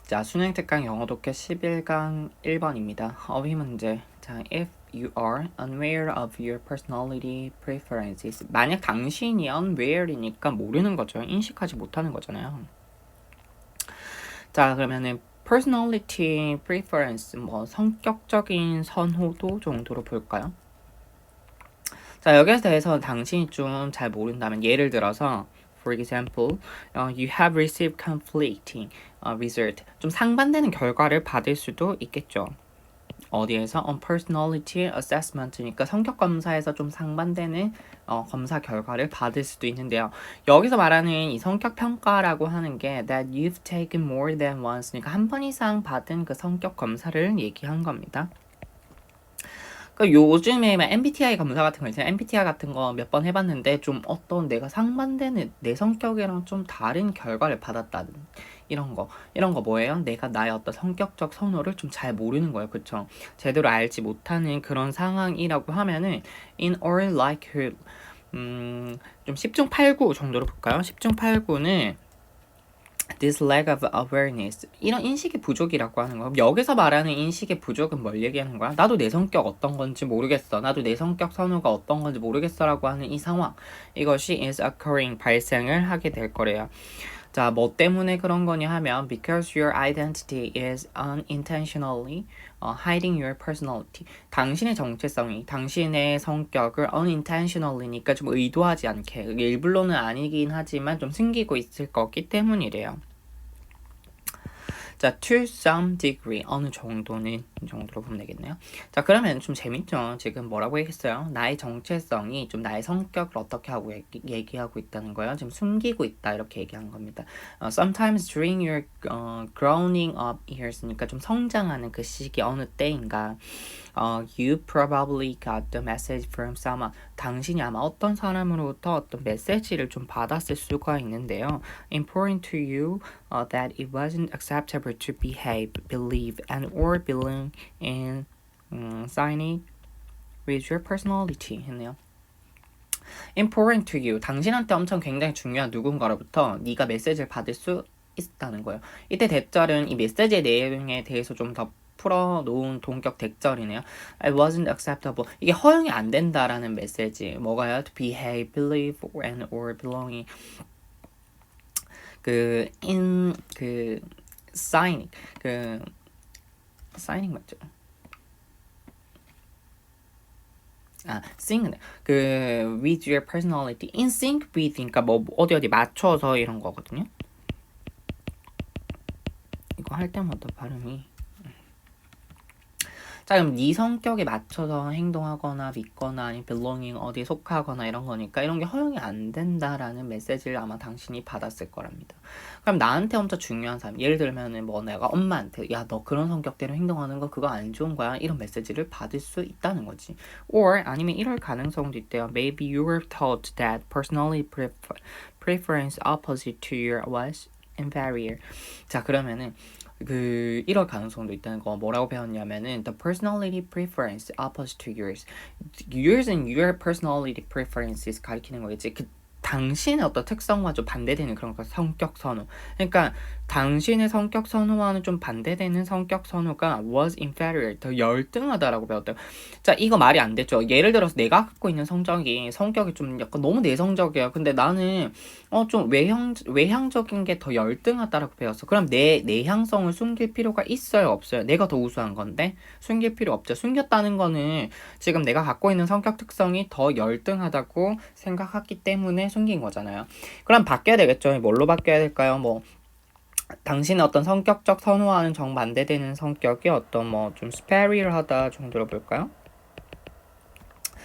자, 수능 특강 영어 독해 11강 1번입니다. 어휘 문제. 자, if you are unaware of your personality preferences. 만약 당신이 unaware이니까 모르는 거죠. 인식하지 못하는 거잖아요. 자, 그러면은 personality preference, 뭐 성격적인 선호도 정도로 볼까요? 자, 여기에 대해서 당신이 좀 잘 모른다면 예를 들어서 For example, you have received conflicting result. 좀 상반되는 결과를 받을 수도 있겠죠. 어디에서? On personality assessment니까 성격 검사에서 좀 상반되는 검사 결과를 받을 수도 있는데요. 여기서 말하는 이 성격 평가라고 하는 게 that you've taken more than once니까 한 번 이상 받은 그 성격 검사를 얘기한 겁니다. 그러니까 요즘에 MBTI 검사 같은 거 있잖아요. MBTI 같은 거 몇 번 해봤는데 좀 어떤 내가 상반되는 내 성격이랑 좀 다른 결과를 받았다는 이런 거 뭐예요? 내가 나의 어떤 성격적 선호를 좀 잘 모르는 거예요. 그쵸? 제대로 알지 못하는 그런 상황이라고 하면은 in or like 좀 10중 8구 정도로 볼까요? 10중 8구는 this lack of awareness 이런 인식의 부족이라고 하는 거. 여기서 말하는 인식의 부족은 뭘 얘기하는 거야? 나도 내 성격 어떤 건지 모르겠어. 나도 내 성격 선호가 어떤 건지 모르겠어라고 하는 이 상황. 이것이 is occurring 발생을 하게 될 거래요. 자, 뭐 때문에 그런 거냐 하면 because your identity is unintentionally hiding your personality. 당신의 정체성이 당신의 성격을 unintentionally니까 좀 의도하지 않게 일부러는 아니긴 하지만 좀 숨기고 있을 거기 때문이래요. 자, to some degree 어느 정도는 이 정도로 보면 되겠네요. 자, 그러면 좀 재밌죠? 지금 뭐라고 얘기했어요? 나의 정체성이 좀 나의 성격을 어떻게 하고 얘기하고 있다는 거예요. 지금 숨기고 있다 이렇게 얘기한 겁니다. Sometimes during your growing up years니까 좀 성장하는 그 시기 어느 때인가 you probably got the message from someone. 당신이 아마 어떤 사람으로부터 어떤 메시지를 좀 받았을 수가 있는데요. Important to you that it wasn't acceptable to behave, believe, and or belong in signing with your personality 했네요. Important to you. 당신한테 엄청 굉장히 중요한 누군가로부터 네가 메시지를 받을 수 있다는 거예요. 이때 대절은 이 메시지의 내용에 대해서 좀 더 풀어놓은 동격 대절이네요. It wasn't acceptable. 이게 허용이 안 된다라는 메시지. 뭐가요? To behave, believe, and or belonging. signing signing 맞죠? sync with your personality, in sync with니까 뭐 어디 맞춰서 이런 거거든요. 이거 할 때마다 발음이 자, 그럼 네 성격에 맞춰서 행동하거나 믿거나 아니면 belonging 어디에 속하거나 이런 거니까 이런 게 허용이 안 된다라는 메시지를 아마 당신이 받았을 거랍니다. 그럼 나한테 엄청 중요한 사람, 예를 들면은 뭐 내가 엄마한테 야, 너 그런 성격대로 행동하는 거 그거 안 좋은 거야 이런 메시지를 받을 수 있다는 거지. or 아니면 이럴 가능성도 있대요. Maybe you were taught that personality preference opposite to your was inferior. 자, 그러면은 이럴 가능성도 있다는 거 뭐라고 배웠냐면은 the personality preference opposite to yours. yours and your personality preferences 가리키는 거겠지. 당신의 어떤 특성과 좀 반대되는 그런 거 성격 선호. 그러니까 당신의 성격 선호와는 좀 반대되는 성격 선호가 was inferior 더 열등하다라고 배웠대요. 자, 이거 말이 안 됐죠. 예를 들어서 내가 갖고 있는 성격이 좀 약간 너무 내성적이야. 근데 나는 좀 외향적인 게 더 열등하다라고 배웠어. 그럼 내 내향성을 숨길 필요가 있어요, 없어요? 내가 더 우수한 건데 숨길 필요 없죠. 숨겼다는 거는 지금 내가 갖고 있는 성격 특성이 더 열등하다고 생각했기 때문에 숨긴 거잖아요. 그럼 바뀌어야 되겠죠. 뭘로 바뀌어야 될까요? 뭐 당신의 어떤 성격적 선호와는 정반대되는 성격이 어떤 뭐 좀 superior하다 정도로 볼까요?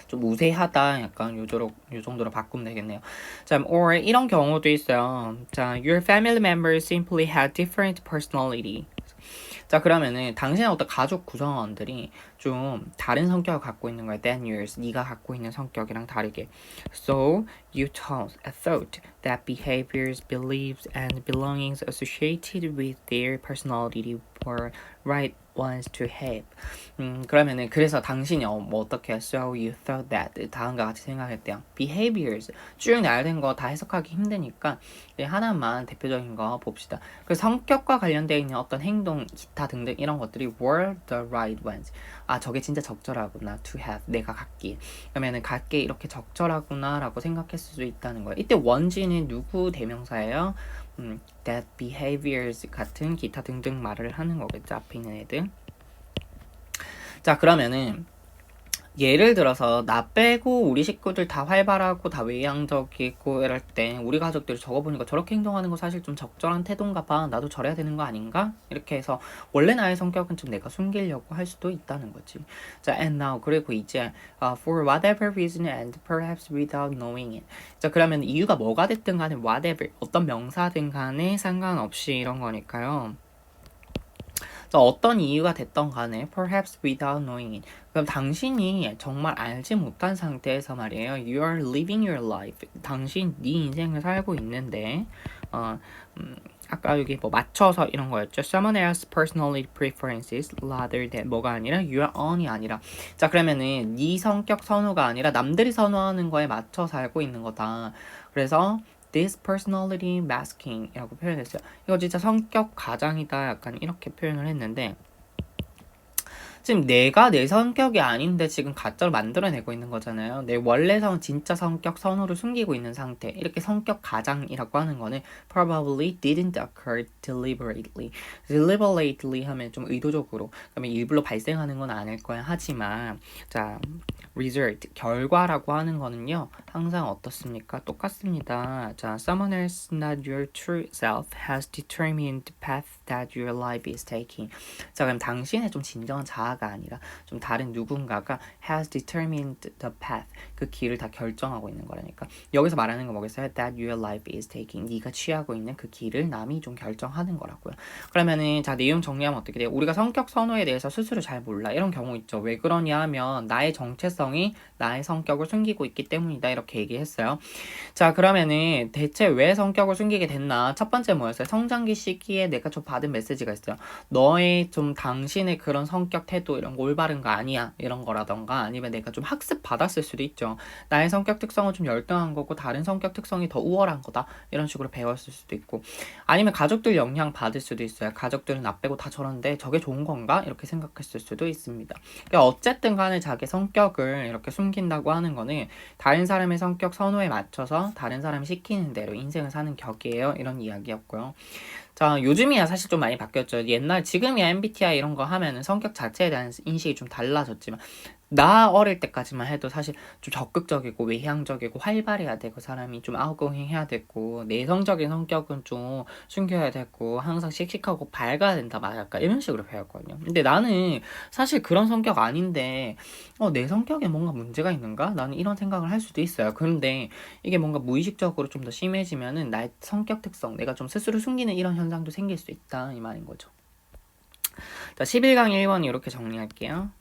좀 우세하다 약간 요 정도로 바꾸면 되겠네요. 자, or 이런 경우도 있어요. 자, your family members simply had different personality. 자, 그러면은 당신의 어떤 가족 구성원들이 좀 다른 성격을 갖고 있는 거야. than yours. 네가 갖고 있는 성격이랑 다르게. So you thought that behaviors, beliefs, and belongings associated with their personality or right ones to have. 그러면은 그래서 당신이 뭐 어떻게 so you thought that 다음과 같이 생각했대요. behaviors 쭉 나열된 거 다 해석하기 힘드니까 하나만 대표적인 거 봅시다. 그 성격과 관련되어 있는 어떤 행동, 기타 등등 이런 것들이 were the right ones. 아 저게 진짜 적절하구나 to have 내가 갖기. 그러면은 갖게 이렇게 적절하구나라고 생각했을 수 있다는 거예요. 이때 원지는 누구 대명사예요? that behaviors 같은 기타 등등 말을 하는 거겠죠. 앞에 있는 애들. 자 그러면은 예를 들어서 나 빼고 우리 식구들 다 활발하고 다 외향적이고 이럴 때 우리 가족들이 적어보니까 저렇게 행동하는 거 사실 좀 적절한 태도인가 봐. 나도 저래야 되는 거 아닌가? 이렇게 해서 원래 나의 성격은 좀 내가 숨기려고 할 수도 있다는 거지. 자 and now 그리고 이제 for whatever reason and perhaps without knowing it. 자 그러면 이유가 뭐가 됐든 간에 whatever 어떤 명사든 간에 상관없이 이런 거니까요. 어떤 이유가 됐던 간에 perhaps without knowing it. 그럼 당신이 정말 알지 못한 상태에서 말이에요. You are living your life. 당신 네 인생을 살고 있는데 아까 여기 뭐 맞춰서 이런 거였죠. Someone else's personality preferences rather than 뭐가 아니라 your own이 아니라 자 그러면은 네 성격 선호가 아니라 남들이 선호하는 거에 맞춰 살고 있는 거다. 그래서 this personality masking 이라고 표현했어요. 이거 진짜 성격 가장이다 약간 이렇게 표현을 했는데 지금 내가 내 성격이 아닌데 지금 가짜로 만들어내고 있는 거잖아요. 내 원래 진짜 성격 선호를 숨기고 있는 상태. 이렇게 성격 가장이라고 하는 거는 probably didn't occur deliberately. deliberately 하면 좀 의도적으로. 그러면 일부러 발생하는 건 아닐 거야. 하지만 자 result 결과라고 하는 거는요. 항상 어떻습니까? 똑같습니다. 자 someone else not your true self has determined the path that your life is taking. 자 그럼 당신의 좀 진정한 자아가 아니라 좀 다른 누군가가 has determined the path 그 길을 다 결정하고 있는 거라니까. 여기서 말하는 거 뭐겠어요? That your life is taking 네가 취하고 있는 그 길을 남이 좀 결정하는 거라고요. 그러면은 자 내용 정리하면 어떻게 돼요? 우리가 성격 선호에 대해서 스스로 잘 몰라 이런 경우 있죠. 왜 그러냐 하면 나의 정체성이 나의 성격을 숨기고 있기 때문이다 이렇게 얘기했어요. 자 그러면은 대체 왜 성격을 숨기게 됐나? 첫 번째 뭐였어요? 성장기 시기에 내가 좀 받은 메시지가 있어요. 너의 좀 당신의 그런 성격 태도 이런 거 올바른 거 아니야 이런 거라던가 아니면 내가 좀 학습 받았을 수도 있죠. 나의 성격 특성은 좀 열등한 거고 다른 성격 특성이 더 우월한 거다 이런 식으로 배웠을 수도 있고 아니면 가족들 영향 받을 수도 있어요. 가족들은 나 빼고 다 저런데 저게 좋은 건가 이렇게 생각했을 수도 있습니다. 그러니까 어쨌든 간에 자기 성격을 이렇게 숨긴다고 하는 거는 다른 사람의 성격 선호에 맞춰서 다른 사람이 시키는 대로 인생을 사는 격이에요 이런 이야기였고요. 자 요즘이야 사실 좀 많이 바뀌었죠. 옛날 지금이야 MBTI 이런 거 하면은 성격 자체에 대한 인식이 좀 달라졌지만 나 어릴 때까지만 해도 사실 좀 적극적이고 외향적이고 활발해야 되고 사람이 좀 아웃고잉 해야 되고 내성적인 성격은 좀 숨겨야 되고 항상 씩씩하고 밝아야 된다 막 약간 이런 식으로 배웠거든요. 근데 나는 사실 그런 성격 아닌데 내 성격에 뭔가 문제가 있는가? 나는 이런 생각을 할 수도 있어요. 그런데 이게 뭔가 무의식적으로 좀 더 심해지면은 나의 성격 특성 내가 좀 스스로 숨기는 이런 현상도 생길 수 있다 이 말인 거죠. 자 11강 1번 이렇게 정리할게요.